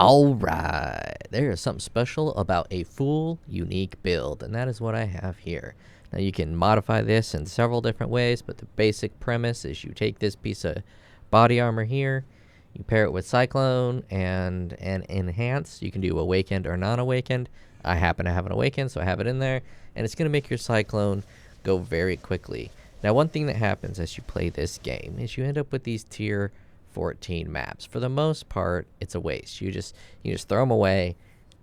Alright, there is something special about a full unique build, and that is what I have here. Now you can modify this in several different ways, but the basic premise is you take this piece of body armor here, you pair it with Cyclone and an Enhance. You can do Awakened or non-awakened. I happen to have an Awakened, so I have it in there, and it's going to make your Cyclone go very quickly. Now one thing that happens as you play this game is you end up with these tier 14 maps. For the most part, it's a waste. You just throw them away,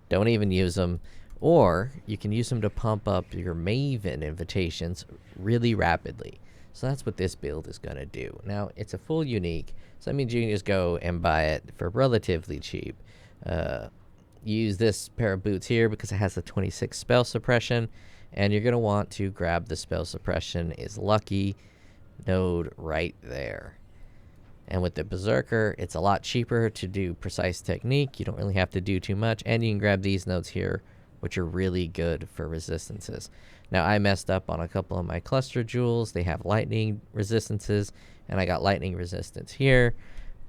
don't even use them, or you can use them to pump up your Maven invitations really rapidly. So that's what this build is going to do. Now, it's a full unique, so that means you can just go and buy it for relatively cheap. Use this pair of boots here because it has a 26 spell suppression, and you're going to want to grab the spell suppression is lucky node right there. And with the Berserker, it's a lot cheaper to do precise technique. You don't really have to do too much. And you can grab these nodes here, which are really good for resistances. Now, I messed up on a couple of my cluster jewels. They have lightning resistances, and I got lightning resistance here.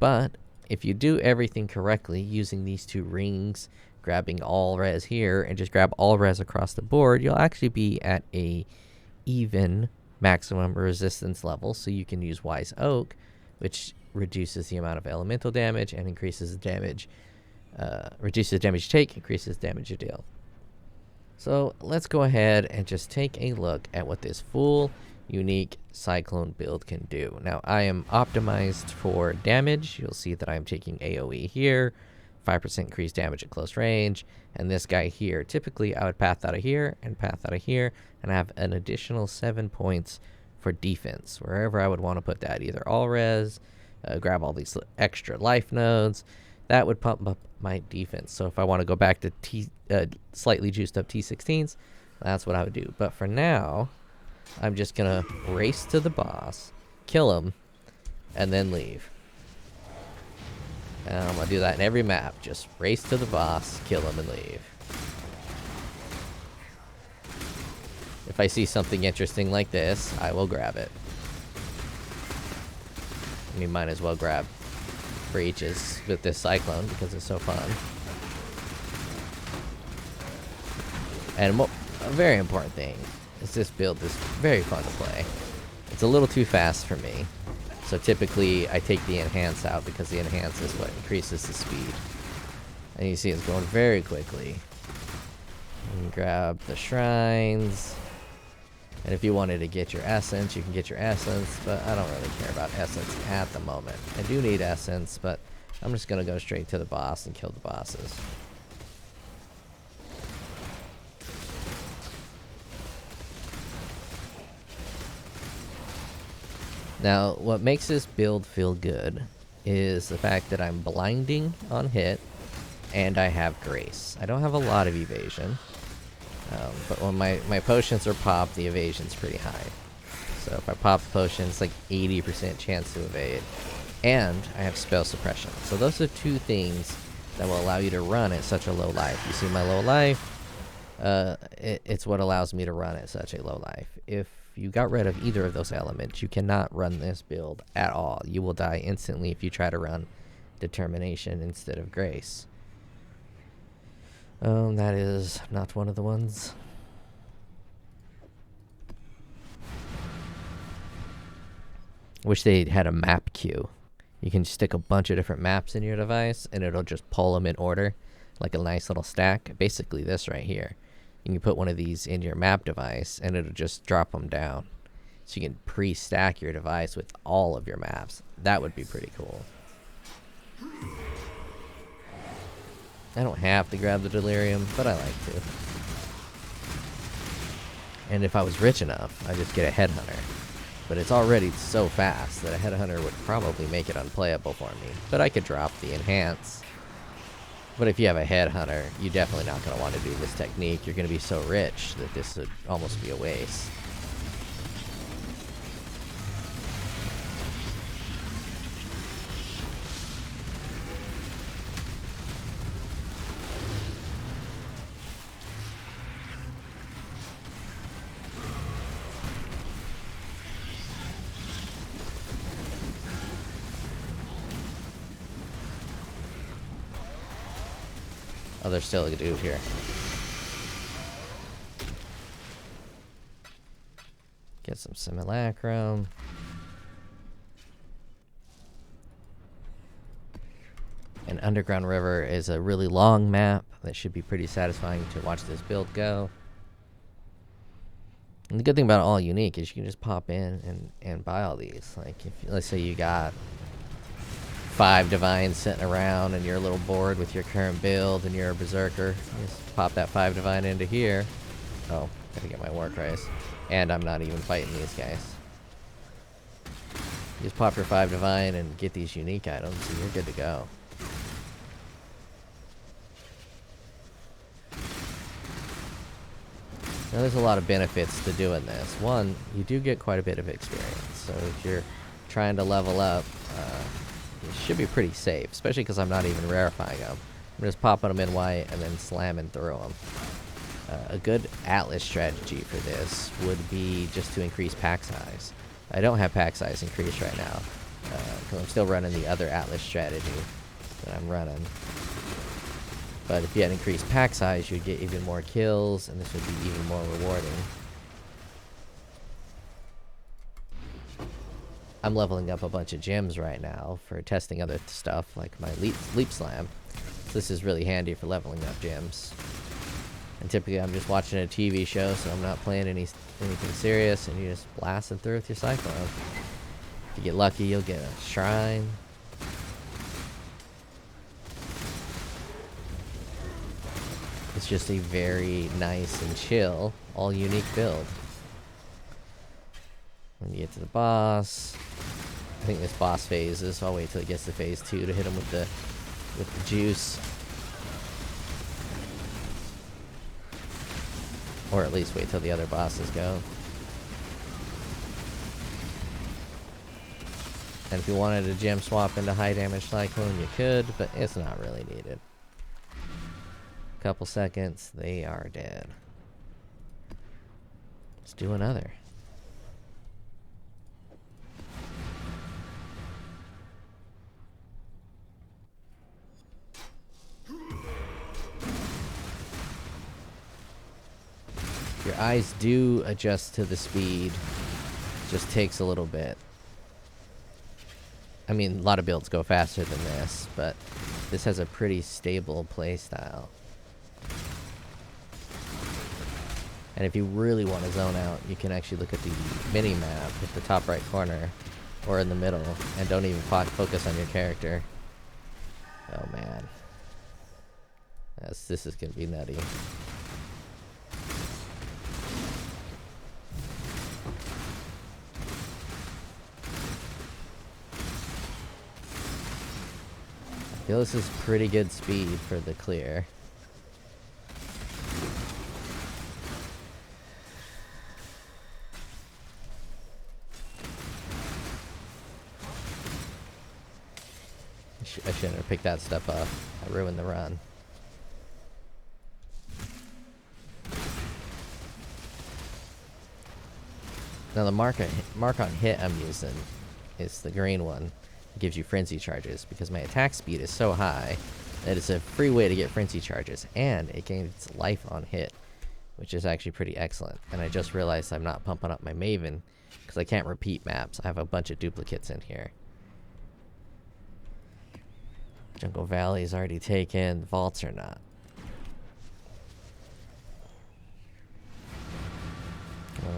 But if you do everything correctly, using these two rings, grabbing all res here, and just grab all res across the board, you'll actually be at a even maximum resistance level. So you can use Wise Oak, which reduces the amount of elemental damage and increases the damage, reduces the damage you take, increases damage you deal. So let's go ahead and just take a look at what this full unique Cyclone build can do. Now I am optimized for damage. You'll see that I'm taking AoE here, 5% increased damage at close range, and this guy here, typically I would path out of here and path out of here, and I have an additional 7 points for defense, wherever I would want to put that, either all res, grab all these extra life nodes, that would pump up my defense. So if I want to go back to slightly juiced up T16s, that's what I would do. But for now, I'm just going to race to the boss, kill him, and then leave. And I'm going to do that in every map. Just race to the boss, kill him, and leave. If I see something interesting like this, I will grab it. We might as well grab breaches with this Cyclone because it's so fun. And a very important thing is this build is very fun to play. It's a little too fast for me. So typically I take the Enhance out because the Enhance is what increases the speed. And you see it's going very quickly. And grab the shrines. And if you wanted to get your essence, you can get your essence, but I don't really care about essence at the moment. I do need essence, but I'm just going to go straight to the boss and kill the bosses. Now, what makes this build feel good is the fact that I'm blinding on hit, and I have grace. I don't have a lot of evasion. But when my potions are popped, the evasion's pretty high. So if I pop the potion, it's like 80% chance to evade. And I have spell suppression. So those are two things that will allow you to run at such a low life. You see my low life? It's what allows me to run at such a low life. If you got rid of either of those elements, you cannot run this build at all. You will die instantly if you try to run Determination instead of Grace. That is not one of the ones. Wish they had a map queue. You can stick a bunch of different maps in your device, and it'll just pull them in order, like a nice little stack. Basically this right here. You can put one of these in your map device, and it'll just drop them down. So you can pre-stack your device with all of your maps. That would be pretty cool. I don't have to grab the Delirium, but I like to. And if I was rich enough, I'd just get a Headhunter. But it's already so fast that a Headhunter would probably make it unplayable for me. But I could drop the Enhance. But if you have a Headhunter, you're definitely not going to want to do this technique. You're going to be so rich that this would almost be a waste. Oh, there's still a dude here. Get some simulacrum. And Underground River is a really long map that should be pretty satisfying to watch this build go. And the good thing about all unique is you can just pop in and buy all these. Like, if let's say you got 5 divines sitting around and you're a little bored with your current build and you're a berserker, you just pop that 5 divine into here. Oh, gotta get my war price. And I'm not even fighting these guys. You just pop your 5 divine and get these unique items and you're good to go. Now, there's a lot of benefits to doing this. One, you do get quite a bit of experience. So if you're trying to level up, it should be pretty safe, especially because I'm not even rarefying them. I'm just popping them in white and then slamming through them. A good Atlas strategy for this would be just to increase pack size. I don't have pack size increased right now, because I'm still running the other Atlas strategy that I'm running. But if you had increased pack size, you'd get even more kills, and this would be even more rewarding. I'm leveling up a bunch of gems right now for testing other stuff, like my leap slam. So this is really handy for leveling up gems. And typically I'm just watching a TV show, so I'm not playing anything serious, and you just blasting through with your Cyclone. If you get lucky, you'll get a shrine. It's just a very nice and chill, all unique build. When you get to the boss, I think this boss phases, so I'll wait till it gets to phase 2 to hit him with the juice. Or at least wait till the other bosses go. And if you wanted a gem swap into high damage Cyclone, you could, but it's not really needed. Couple seconds, they are dead. Let's do another. Your eyes do adjust to the speed. Just takes a little bit. I mean, a lot of builds go faster than this, but this has a pretty stable playstyle. And if you really want to zone out, you can actually look at the mini-map at the top right corner, or in the middle, and don't even focus on your character. Oh man. This is gonna be nutty. I feel this is pretty good speed for the clear. I shouldn't have picked that stuff up. I ruined the run. Now the mark on hit I'm using is the green one. It gives you frenzy charges because my attack speed is so high that it's a free way to get frenzy charges, and it gains life on hit, which is actually pretty excellent. And I just realized I'm not pumping up my Maven because I can't repeat maps. I have a bunch of duplicates in here. Jungle Valley is already taken. Vaults are not.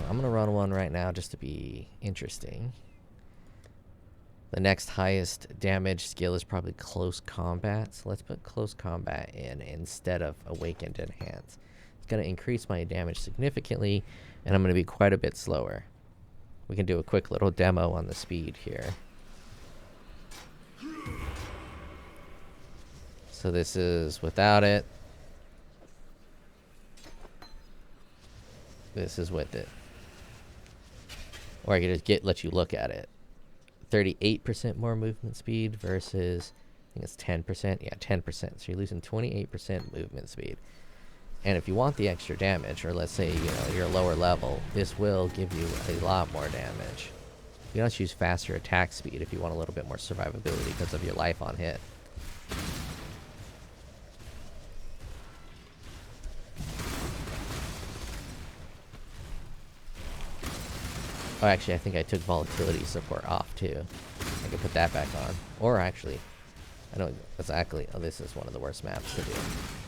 I'm going to run one right now just to be interesting. The next highest damage skill is probably Close Combat. So let's put Close Combat in instead of Awakened Enhance. It's going to increase my damage significantly, and I'm going to be quite a bit slower. We can do a quick little demo on the speed here. So this is without it. This is with it. Or I could just let you look at it. 38% more movement speed versus, I think it's 10%. Yeah, 10%. So you're losing 28% movement speed. And if you want the extra damage, or let's say you're lower level, this will give you a lot more damage. You can also use faster attack speed if you want a little bit more survivability because of your life on hit. Oh, actually, I think I took volatility support off too. I can put that back on. Or actually, I don't exactly. Oh, this is one of the worst maps to do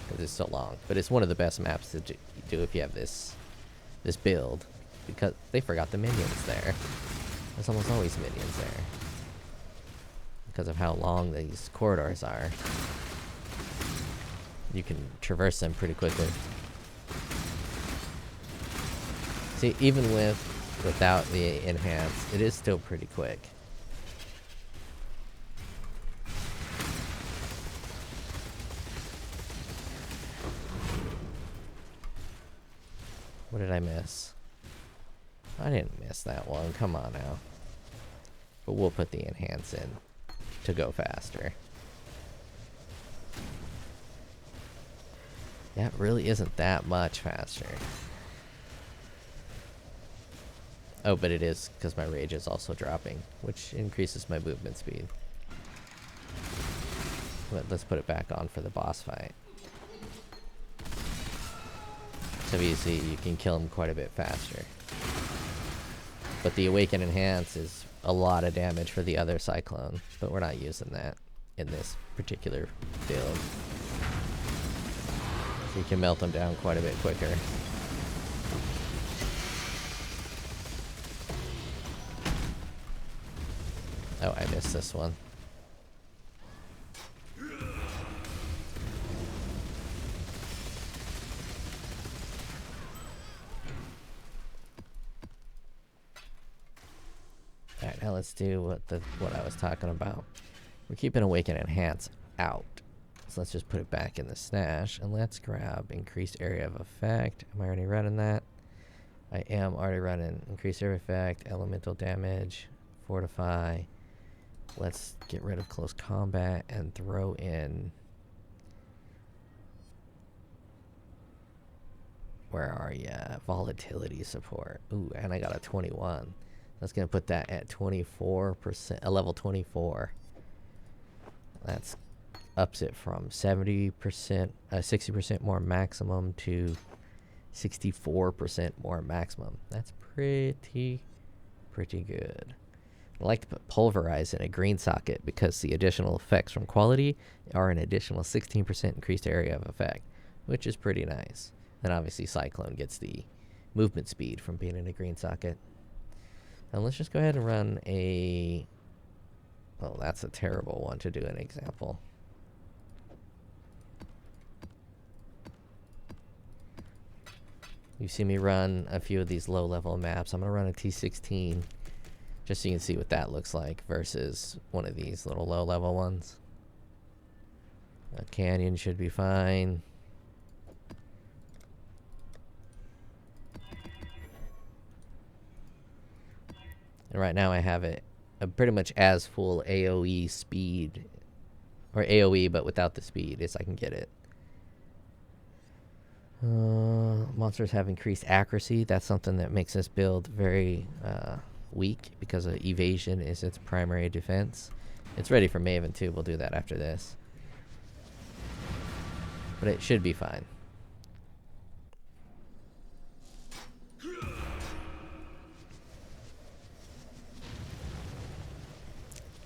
because it's so long. But it's one of the best maps to do if you have this build, because they forgot the minions there. There's almost always minions there because of how long these corridors are. You can traverse them pretty quickly. See, even without the enhance, it is still pretty quick. What did I miss? I didn't miss that one. Come on now. But we'll put the enhance in to go faster. Yeah, it really isn't that much faster. Oh, but it is because my rage is also dropping, which increases my movement speed. But let's put it back on for the boss fight. So you see, you can kill him quite a bit faster. But the Awaken Enhance is a lot of damage for the other Cyclone, but we're not using that in this particular build. So you can melt them down quite a bit quicker. Oh, I missed this one. Alright, now let's do what I was talking about. We're keeping Awaken Enhance out. So let's just put it back in the stash, and let's grab Increased Area of Effect. Am I already running that? I am already running Increased Area of Effect, Elemental Damage, Fortify. Let's get rid of Close Combat and throw in... Where are ya? Volatility Support. Ooh, and I got a 21. That's going to put that at 24%, a level 24. That's ups it from 70%, 60% more maximum to 64% more maximum. That's pretty good. I like to put Pulverize in a green socket because the additional effects from quality are an additional 16% increased area of effect, which is pretty nice. Then obviously Cyclone gets the movement speed from being in a green socket. And let's just go ahead and run a... Well, that's a terrible one to do an example. You see me run a few of these low-level maps. I'm going to run a T16 just so you can see what that looks like versus one of these little low-level ones. A canyon should be fine. And right now I have it pretty much as full AoE speed, or AoE but without the speed as I can get it. Monsters have increased accuracy. That's something that makes this build very weak because evasion is its primary defense. It's ready for Maven too. We'll do that after this. But it should be fine.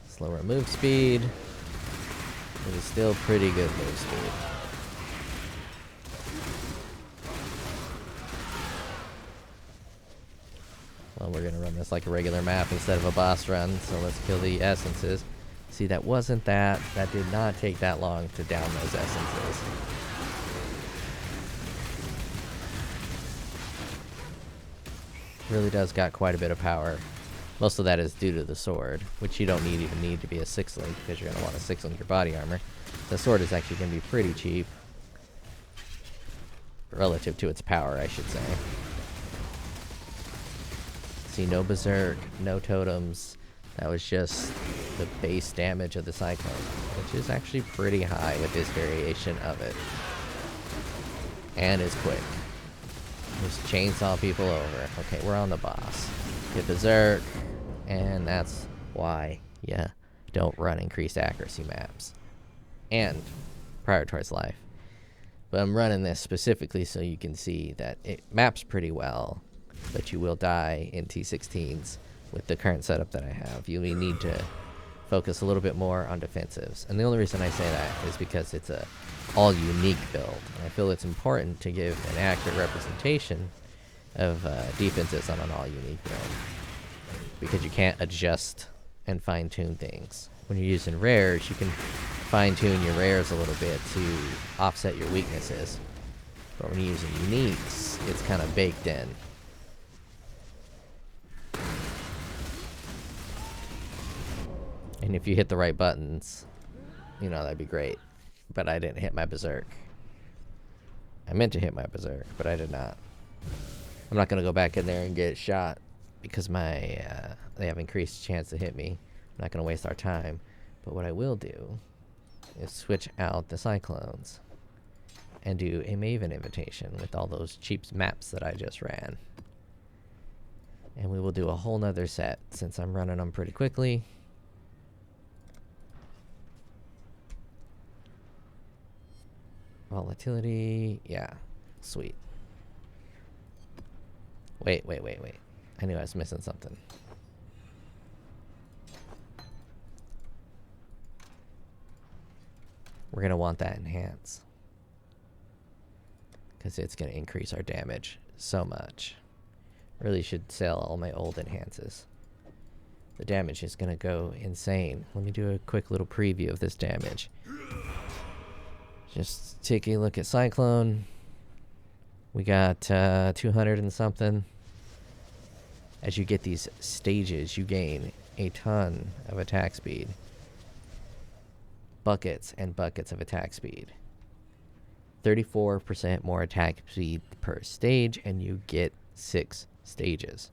Slower move speed. It is still pretty good move speed. Well, we're gonna run this like a regular map instead of a boss run, so let's kill the essences. See, that wasn't that. That did not take that long to down those essences. Really does got quite a bit of power. Most of that is due to the sword, which you don't even need to be a 6-link because you're going to want to 6-link your body armor. The sword is actually going to be pretty cheap. Relative to its power, I should say. See, no berserk, no totems. That was just the base damage of the Cyclone, which is actually pretty high with this variation of it. And is quick. Just chainsaw people over. Okay, we're on the boss. Get berserk. And that's why you don't run increased accuracy maps. And prioritize life. But I'm running this specifically so you can see that it maps pretty well. but you will die in T16s with the current setup that I have. You need to focus a little bit more on defensives. And the only reason I say that is because it's a all unique build. And I feel it's important to give an accurate representation of defenses on an all unique build, because you can't adjust and fine tune things. When you're using rares, you can fine tune your rares a little bit to offset your weaknesses. But when you're using uniques, it's kind of baked in. And if you hit the right buttons, you know, that'd be great. But I didn't hit my berserk. I meant to hit my berserk, but I did not. I'm not going to go back in there and get shot because they have increased chance to hit me. I'm not going to waste our time. But what I will do is switch out the Cyclones and do a Maven invitation with all those cheap maps that I just ran. And we will do a whole nother set since I'm running them pretty quickly. Volatility, yeah, sweet. Wait. I knew I was missing something. We're going to want that enhance, because it's going to increase our damage so much. Really should sell all my old enhances. The damage is going to go insane. Let me do a quick little preview of this damage. Just take a look at Cyclone. We got 200 and something. As you get these stages, you gain a ton of attack speed. Buckets and buckets of attack speed. 34% more attack speed per stage, and you get 6 stages.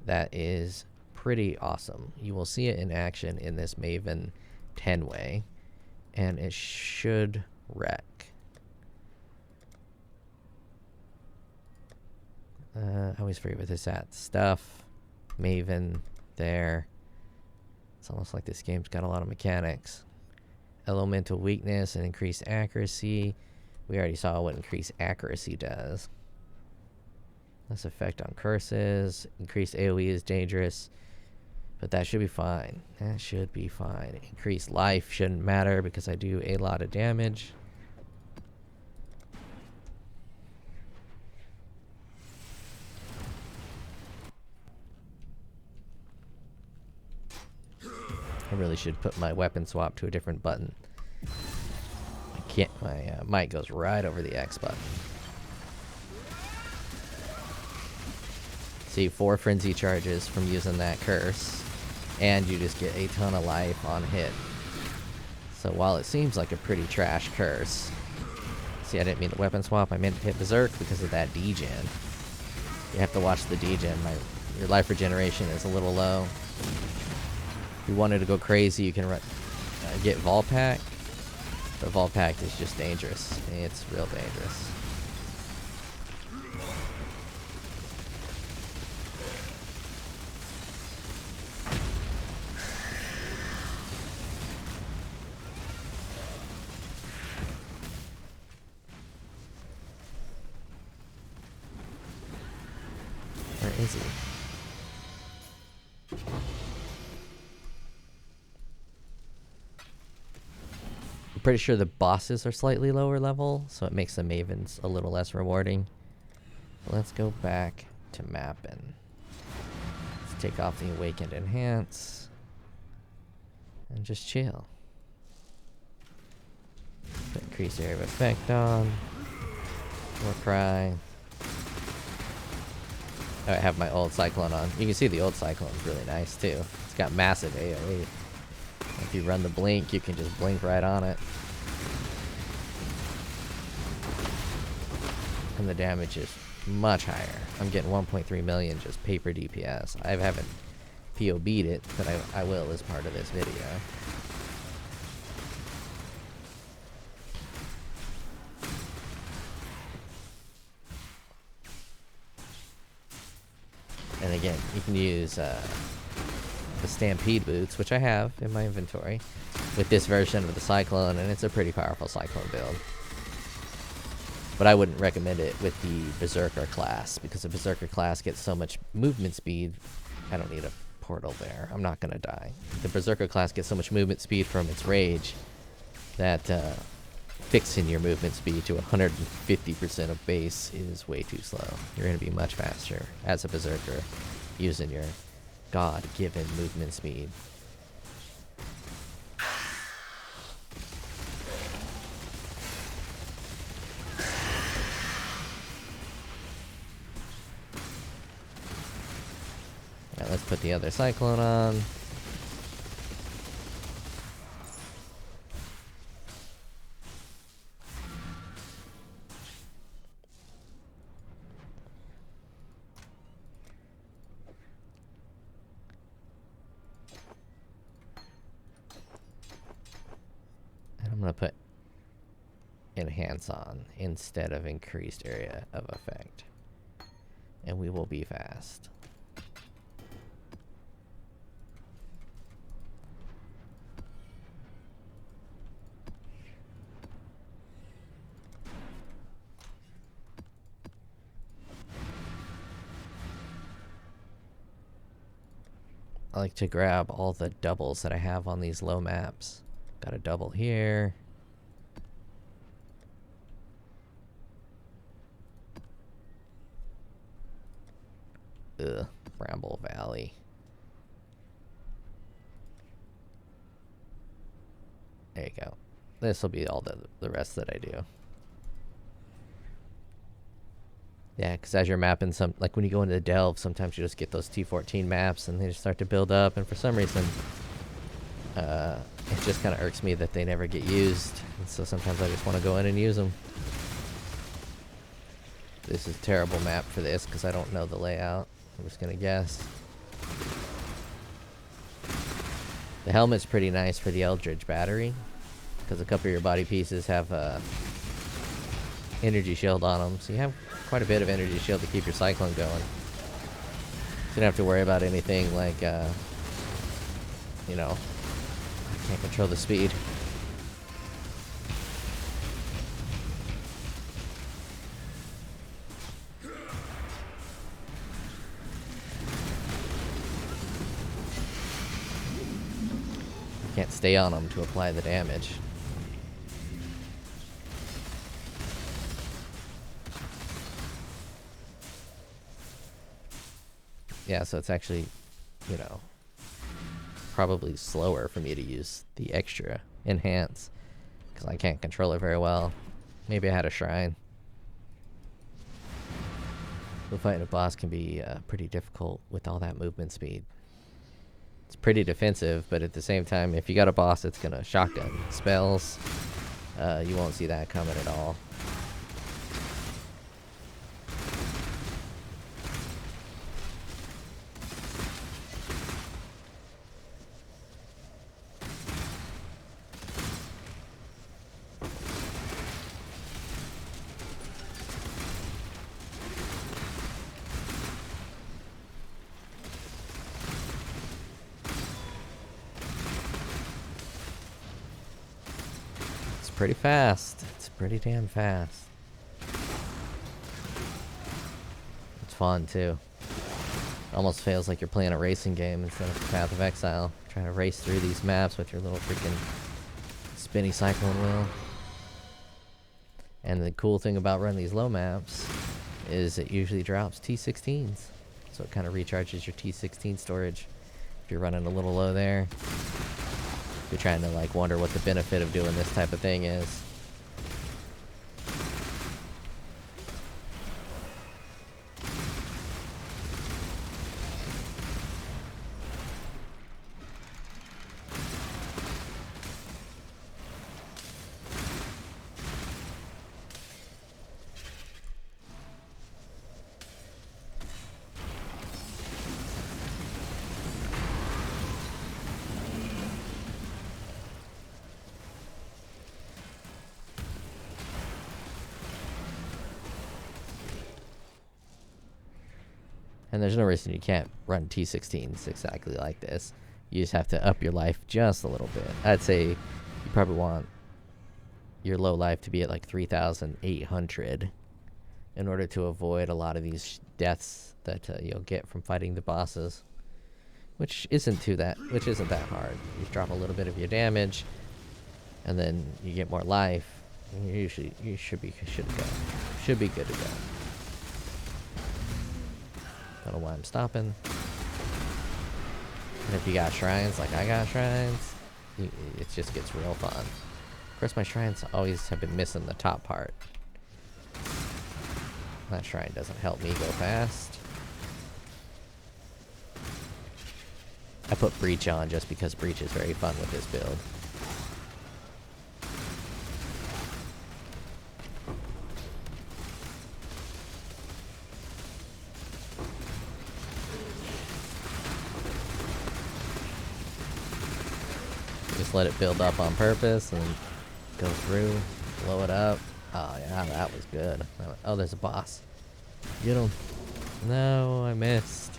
That is pretty awesome. You will see it in action in this Maven 10-way, and it should wreck. I always forget what this at. Stuff, Maven, there. It's almost like this game's got a lot of mechanics. Elemental weakness and increased accuracy. We already saw what increased accuracy does. Less effect on curses. Increased AoE is dangerous, but that should be fine. That should be fine. Increased life shouldn't matter because I do a lot of damage. I really should put my weapon swap to a different button. I can't. My mic goes right over the X button. See, 4 frenzy charges from using that curse, and you just get a ton of life on hit. So while it seems like a pretty trash curse, see, I didn't mean the weapon swap. I meant to hit berserk because of that degen. You have to watch the degen. Your life regeneration is a little low. If you wanted to go crazy, you can get Volpack. But Volpack is just dangerous. It's real dangerous. Where is he? I'm pretty sure the bosses are slightly lower level, so it makes the Mavens a little less rewarding. Let's go back to Maven. Let's take off the Awakened Enhance and just chill. Increase area of effect on. More cry. Oh, I have my old Cyclone on. You can see the old Cyclone is really nice too. It's got massive AoE. If you run the blink, you can just blink right on it. And the damage is much higher. I'm getting 1.3 million just paper DPS. I haven't POB'd it, but I will as part of this video. And again, you can use the Stampede boots, which I have in my inventory, with this version of the Cyclone, and it's a pretty powerful Cyclone build. But I wouldn't recommend it with the Berserker class, because the Berserker class gets so much movement speed. I don't need a portal there. I'm not going to die. The Berserker class gets so much movement speed from its rage that fixing your movement speed to 150% of base is way too slow. You're going to be much faster as a Berserker using your God-given movement speed. Alright, let's put the other Cyclone on. And I'm going to put Enhance on instead of Increased Area of Effect. And we will be fast. I like to grab all the doubles that I have on these low maps. Got a double here. Ugh, Bramble Valley. There you go. This will be all the rest that I do. Yeah, because as you're mapping some, like when you go into the Delve, sometimes you just get those T14 maps and they just start to build up, and for some reason, it just kind of irks me that they never get used, and so sometimes I just want to go in and use them. This is a terrible map for this because I don't know the layout. I'm just going to guess. The helmet's pretty nice for the Eldritch Battery, because a couple of your body pieces have energy shield on them, so you have quite a bit of energy shield to keep your Cyclone going. So you don't have to worry about anything like, you know, I can't control the speed. You can't stay on them to apply the damage. Yeah, so it's actually, you know, probably slower for me to use the extra Enhance, because I can't control it very well. Maybe I had a Shrine. But fighting a boss can be pretty difficult with all that movement speed. It's pretty defensive, but at the same time, if you got a boss that's going to shotgun spells, you won't see that coming at all. Pretty fast. It's pretty damn fast. It's fun too. Almost feels like you're playing a racing game instead of Path of Exile. Trying to race through these maps with your little freaking spinny Cyclone wheel. And the cool thing about running these low maps is it usually drops T16s. So it kind of recharges your T16 storage if you're running a little low there. You're trying to like wonder what the benefit of doing this type of thing is. And there's no reason you can't run T16s exactly like this. You just have to up your life just a little bit. I'd say you probably want your low life to be at like 3,800 in order to avoid a lot of these deaths that you'll get from fighting the bosses, which isn't that hard. You just drop a little bit of your damage, and then you get more life. And you should be good to go. Don't know why I'm stopping. And if you got shrines like I got shrines, it just gets real fun. Of course, my shrines always have been missing the top part. That shrine doesn't help me go fast. I put Breach on just because Breach is very fun with this build. Just let it build up on purpose and go through, blow it up. Oh yeah, that was good. Oh, there's a boss. Get him. No, I missed.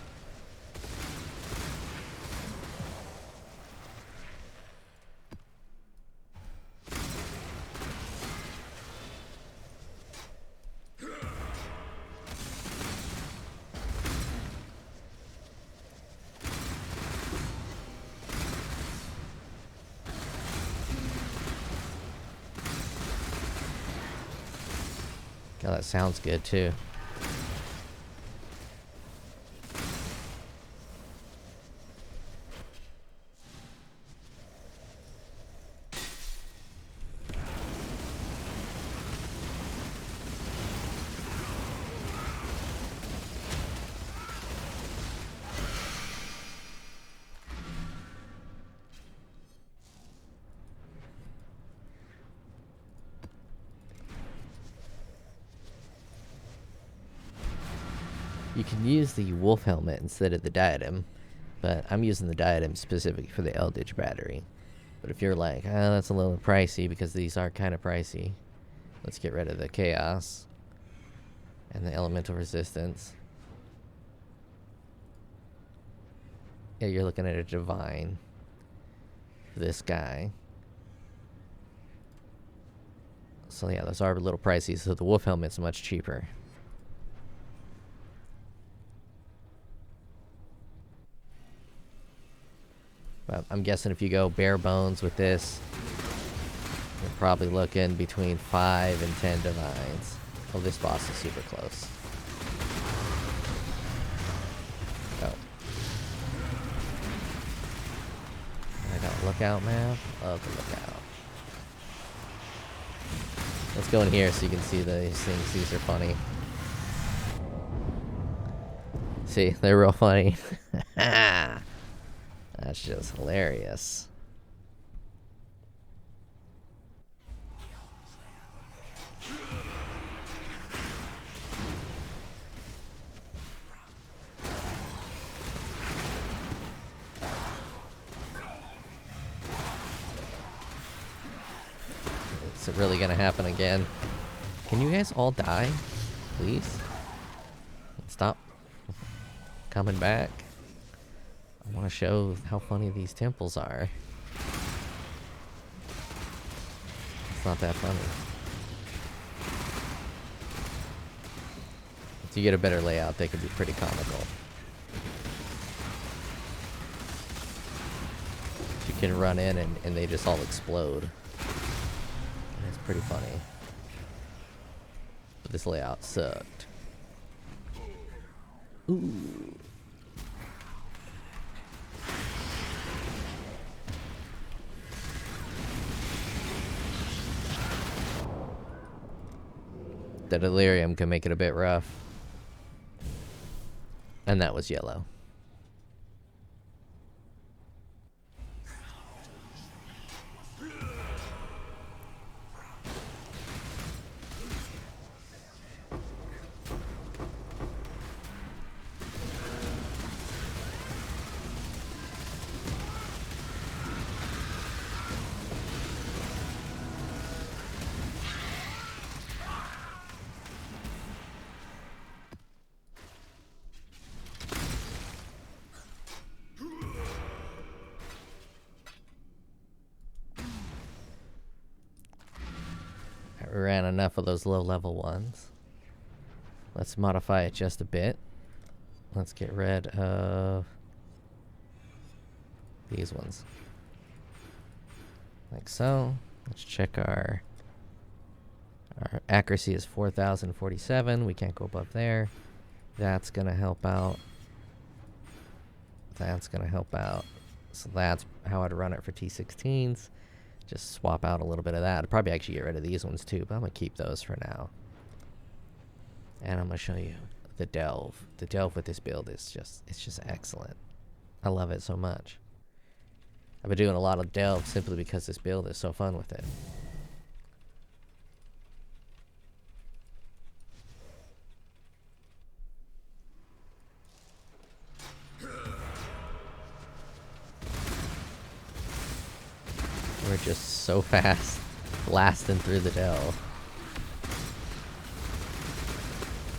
Oh, that sounds good too. You can use the wolf helmet instead of the diadem, but I'm using the diadem specifically for the Eldritch battery. But if you're like, oh, that's a little pricey, because these are kind of pricey, let's get rid of the chaos and the elemental resistance. Yeah, you're looking at a divine for this guy. So yeah, those are a little pricey, so the wolf helmet's much cheaper. But I'm guessing if you go bare bones with this, you're probably looking between 5 and 10 divines. Oh, this boss is super close. Oh. I got a lookout map. Love the lookout. Let's go in here so you can see these things. These are funny. See, they're real funny. That's just hilarious. Is it really gonna happen again? Can you guys all die? Please? Stop coming back. I want to show how funny these temples are. It's not that funny. If you get a better layout, they can be pretty comical. You can run in and they just all explode. And it's pretty funny. But this layout sucked. Ooh. The delirium can make it a bit rough. And that was yellow. We ran enough of those low level ones. Let's modify it just a bit. Let's get rid of these ones. Like so. Let's check our accuracy is 4047. We can't go above there. That's gonna help out. That's gonna help out. So that's how I'd run it for T16s. Just swap out a little bit of that. I'd probably actually get rid of these ones too, but I'm gonna keep those for now. And I'm gonna show you the delve. The delve with this build is it's just excellent. I love it so much. I've been doing a lot of delve simply because this build is so fun with it. We're just so fast blasting through the delve.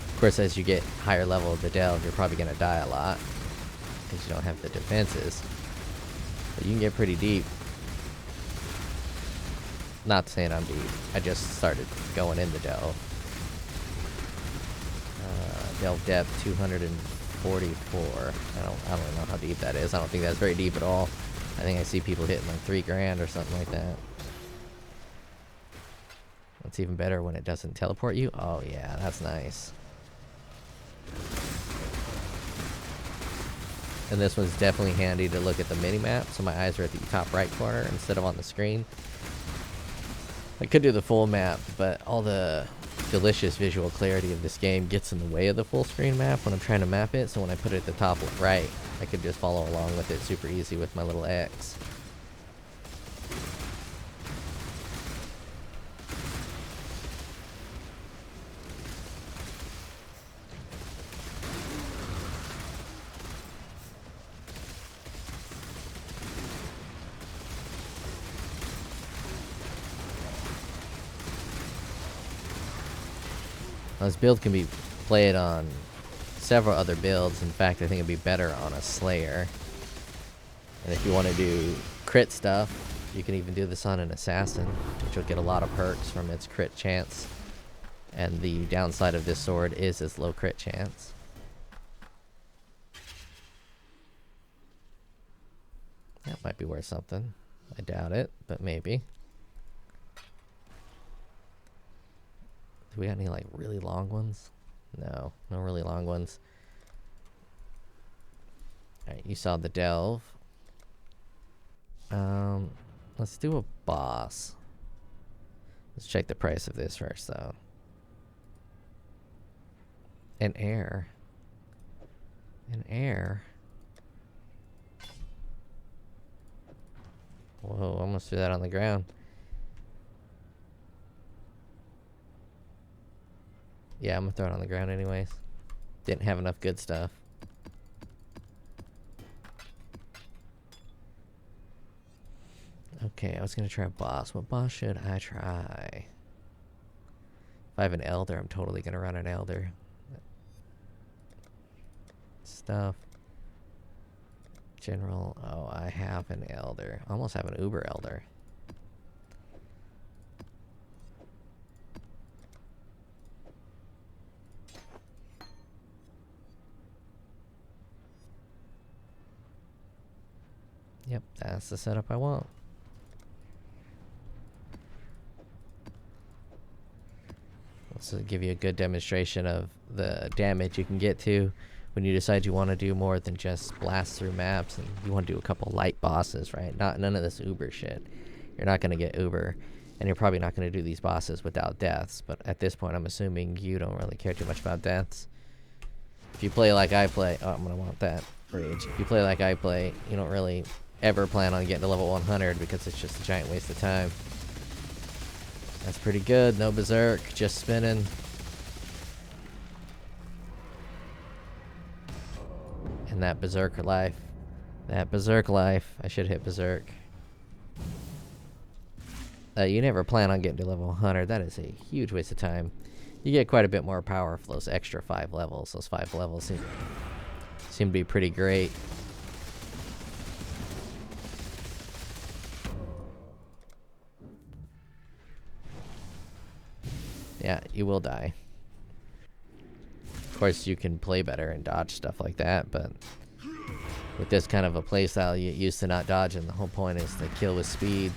Of course, as you get higher level of the delve, you're probably going to die a lot because you don't have the defenses. But you can get pretty deep. Not saying I'm deep. I just started going in the delve. Delve depth 244. I don't really know how deep that is. I don't think that's very deep at all. I think I see people hitting like $3,000 or something like that. It's even better when it doesn't teleport you. Oh yeah, that's nice. And this one's definitely handy to look at the mini-map, so my eyes are at the top right corner instead of on the screen. I could do the full map, but all the delicious visual clarity of this game gets in the way of the full screen map when I'm trying to map it, so when I put it at the top right, I could just follow along with it super easy with my little X. Now, this build can be played on several other builds. In fact, I think it'd be better on a Slayer. And if you want to do crit stuff, you can even do this on an Assassin, which will get a lot of perks from its crit chance. And the downside of this sword is its low crit chance. That might be worth something. I doubt it, but maybe. Do we got any like really long ones? No, no really long ones. Alright, you saw the delve. Let's do a boss. Let's check the price of this first though. An air. An air. Whoa, almost threw that on the ground. Yeah, I'm gonna throw it on the ground anyways. Didn't have enough good stuff. Okay, I was gonna try a boss. What boss should I try? If I have an elder, I'm totally gonna run an elder. Stuff. General. Oh, I have an elder. I almost have an uber elder. Yep, that's the setup I want. This will give you a good demonstration of the damage you can get to when you decide you want to do more than just blast through maps, and you want to do a couple light bosses, right? None of this uber shit. You're not going to get uber, and you're probably not going to do these bosses without deaths, but at this point I'm assuming you don't really care too much about deaths. If you play like I play, oh, I'm going to want that rage. If you play like I play, you don't really ever plan on getting to level 100 because it's just a giant waste of time. That's pretty good. No berserk, just spinning. And that berserker life. That berserk life. I should hit berserk. You never plan on getting to level 100. That is a huge waste of time. You get quite a bit more power for those extra 5 levels. Those 5 levels seem to be pretty great. Yeah, you will die. Of course, you can play better and dodge stuff like that, but with this kind of a playstyle, you get used to not dodging. The whole point is to kill with speed.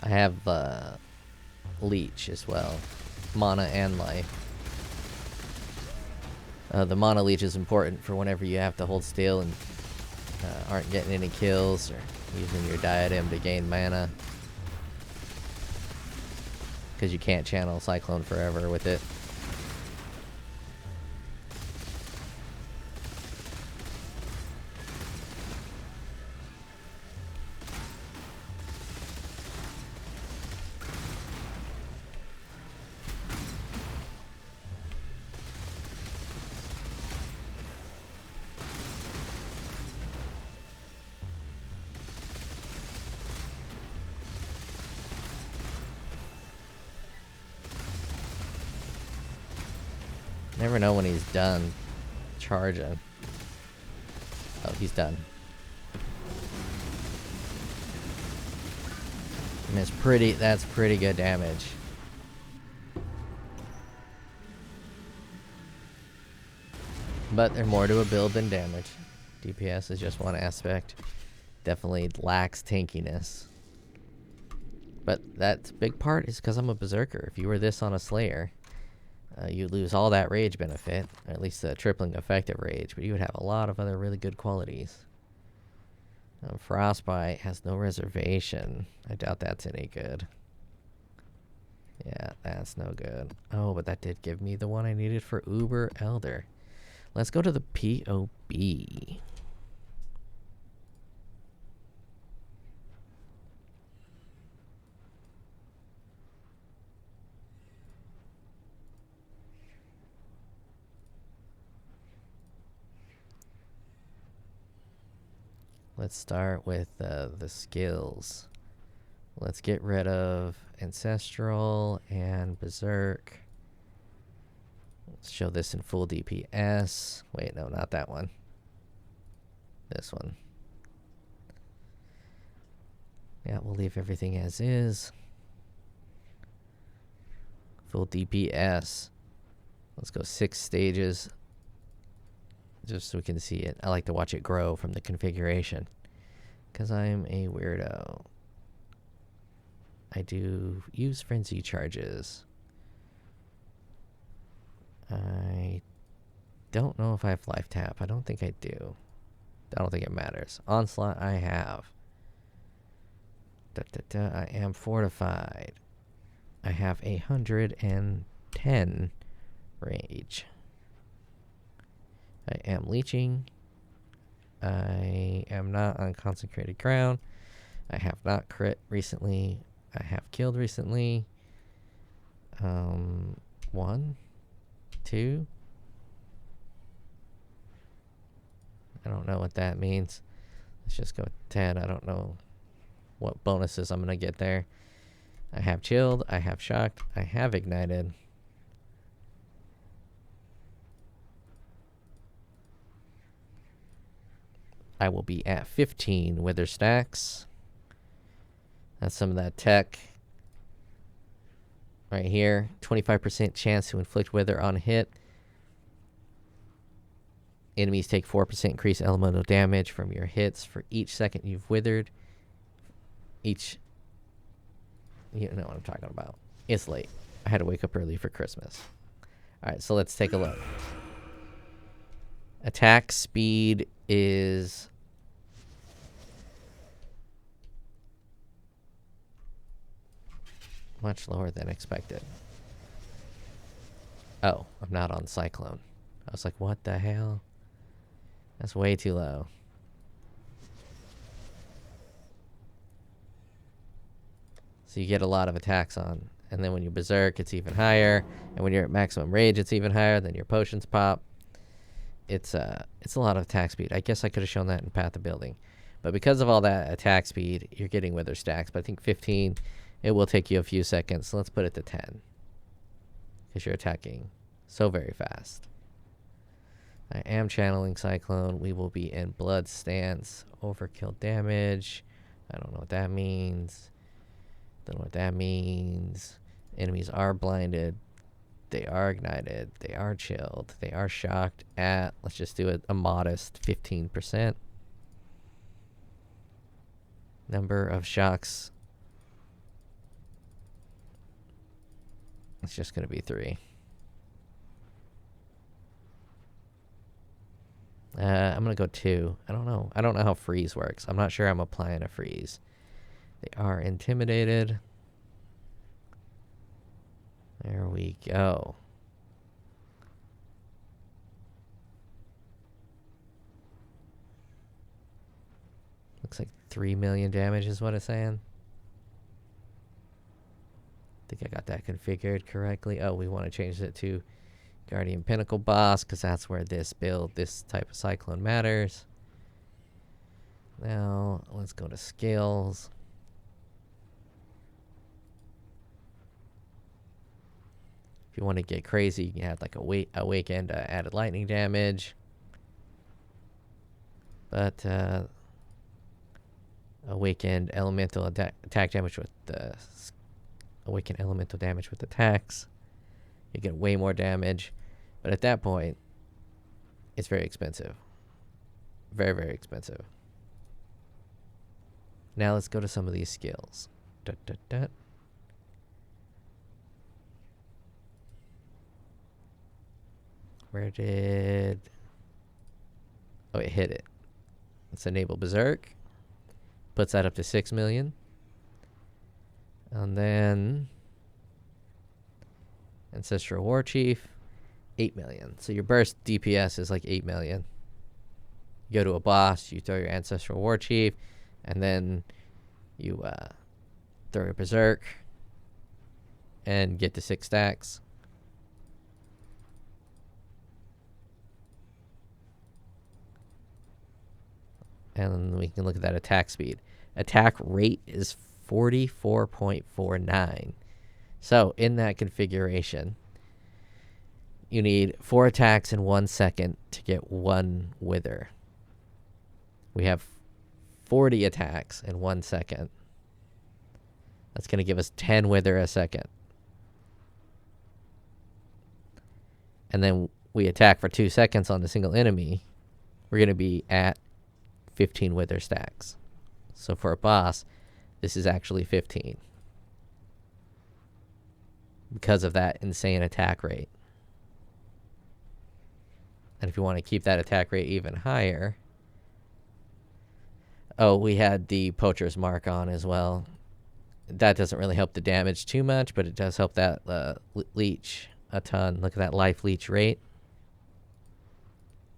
I have leech as well, mana and life. The mana leech is important for whenever you have to hold still and aren't getting any kills, or using your diadem to gain mana, because you can't channel Cyclone forever with it. Never know when he's done charging. Oh, he's done. And that's pretty good damage. But there's more to a build than damage. DPS is just one aspect. Definitely lacks tankiness. But that big part is because I'm a berserker. If you were this on a Slayer, you lose all that rage benefit, or at least the tripling effective rage, but you would have a lot of other really good qualities. Frostbite has no reservation. I doubt that's any good. Yeah, that's no good. Oh, but that did give me the one I needed for Uber Elder. Let's go to the POB. Let's start with the skills. Let's get rid of Ancestral and Berserk. Let's show this in full DPS. Wait, no, not that one. This one. Yeah, we'll leave everything as is. Full DPS. Let's go 6 stages. Just so we can see it. I like to watch it grow from the configuration, because I'm a weirdo. I do use frenzy charges. I don't know if I have life tap. I don't think I do. I don't think it matters. Onslaught I have. I am fortified. I have 110 rage. I am leeching. I am not on consecrated ground. I have not crit recently. I have killed recently. 1, 2. I don't know what that means. Let's just go with 10. I don't know what bonuses I'm gonna get there. I have chilled. I have shocked. I have ignited. I will be at 15 wither stacks. That's some of that tech right here. 25% chance to inflict wither on hit. Enemies take 4% increased elemental damage from your hits for each second you've withered. You know what I'm talking about. It's late. I had to wake up early for Christmas. Alright, so let's take a look. Attack speed is much lower than expected. Oh, I'm not on Cyclone. I was like, what the hell? That's way too low. So you get a lot of attacks on. And then when you berserk, it's even higher. And when you're at maximum rage, it's even higher. Then your potions pop. it's a lot of attack speed. I guess I could have shown that in Path of Building. But because of all that attack speed, you're getting wither stacks. But I think 15, it will take you a few seconds. So let's put it to 10. Because you're attacking so very fast. I am channeling Cyclone. We will be in Blood Stance. Overkill damage. I don't know what that means. Don't know what that means. Enemies are blinded. They are ignited. They are chilled. They are shocked at, let's just do it, a modest 15%. Number of shocks. It's just going to be 3. I'm going to go 2. I don't know. I don't know how freeze works. I'm not sure I'm applying a freeze. They are intimidated. There we go. Looks like 3 million damage is what it's saying. I think I got that configured correctly. Oh, we want to change it to Guardian Pinnacle Boss because that's where this build, this type of Cyclone matters. Now, let's go to skills. If you want to get crazy, you can add like Awakened added lightning damage. But Awakened elemental attack damage with the Awakened elemental damage with attacks. You get way more damage. But at that point, it's very expensive. Very, very expensive. Now let's go to some of these skills. Where did... Oh, it hit it. Let's enable Berserk. Puts that up to 6 million. And then... Ancestral War Chief, 8 million. So your burst DPS is like 8 million. You go to a boss, you throw your Ancestral War Chief, and then you throw your Berserk and get to 6 stacks. And we can look at that attack speed. Attack rate is 44.49. So in that configuration, you need 4 attacks in 1 second to get 1 wither. We have 40 attacks in 1 second. That's going to give us 10 wither a second. And then we attack for 2 seconds on the single enemy. We're going to be at 15 wither stacks. So for a boss, this is actually 15. Because of that insane attack rate. And if you want to keep that attack rate even higher... Oh, we had the Poacher's Mark on as well. That doesn't really help the damage too much, but it does help that leech a ton. Look at that life leech rate.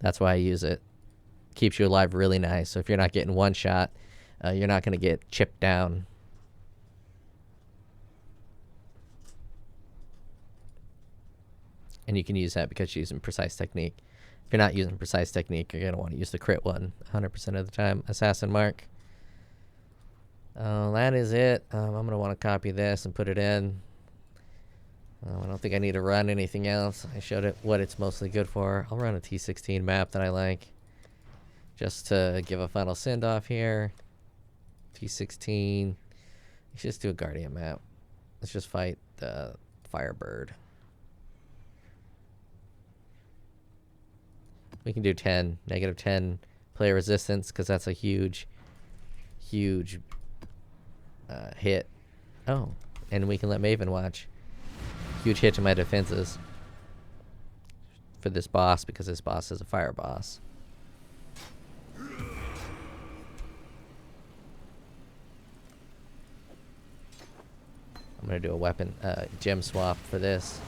That's why I use it. Keeps you alive really nice. So if you're not getting one shot, you're not going to get chipped down. And you can use that because you're using Precise Technique. If you're not using Precise Technique, you're going to want to use the crit one 100% of the time. Assassin Mark. That is it. I'm going to want to copy this and put it in. I don't think I need to run anything else. I showed it what it's mostly good for. I'll run a T16 map that I like. Just to give a final send-off here. T16. Let's just do a Guardian map. Let's just fight the Firebird. We can do 10. Negative 10 player resistance, because that's a huge, huge hit. Oh, and we can let Maven watch. Huge hit to my defenses for this boss, because this boss is a fire boss. I'm going to do a weapon gem swap for this.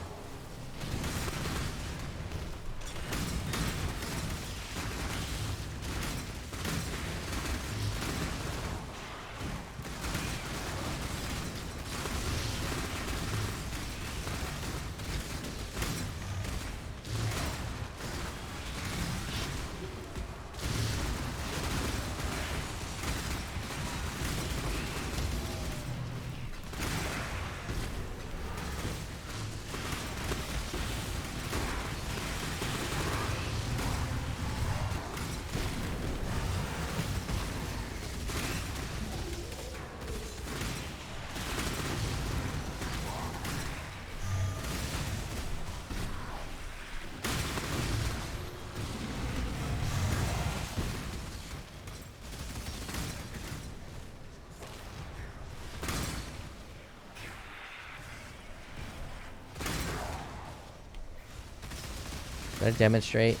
Should I demonstrate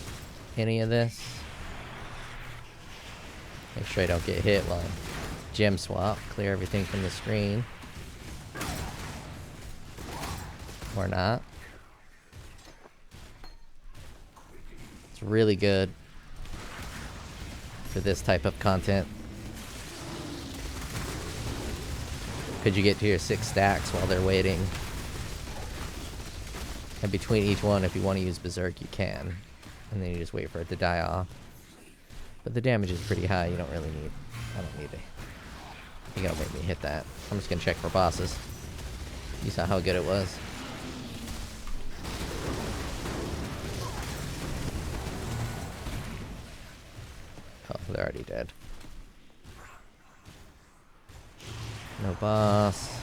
any of this? Make sure I don't get hit while I gem swap. Clear everything from the screen. Or not. It's really good for this type of content. Could you get to your 6 stacks while they're waiting? And between each one, if you want to use Berserk, you can. And then you just wait for it to die off. But the damage is pretty high. You don't really need... I don't need it. You gotta make me hit that. I'm just gonna check for bosses. You saw how good it was. Oh, they're already dead. No boss.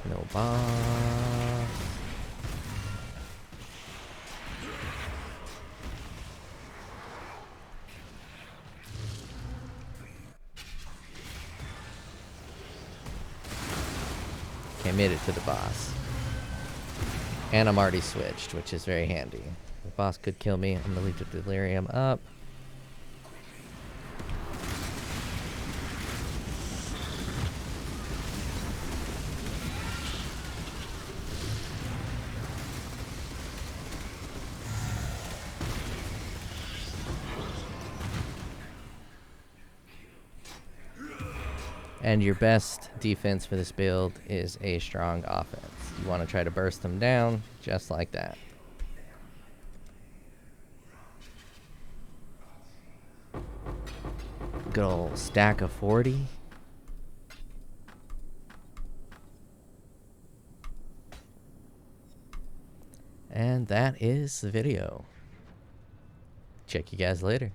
No boss. Okay, made it to the boss. And I'm already switched, which is very handy. The boss could kill me. I'm gonna leave the delirium up. And your best defense for this build is a strong offense. You want to try to burst them down just like that. Good old stack of 40. And that is the video. Check you guys later.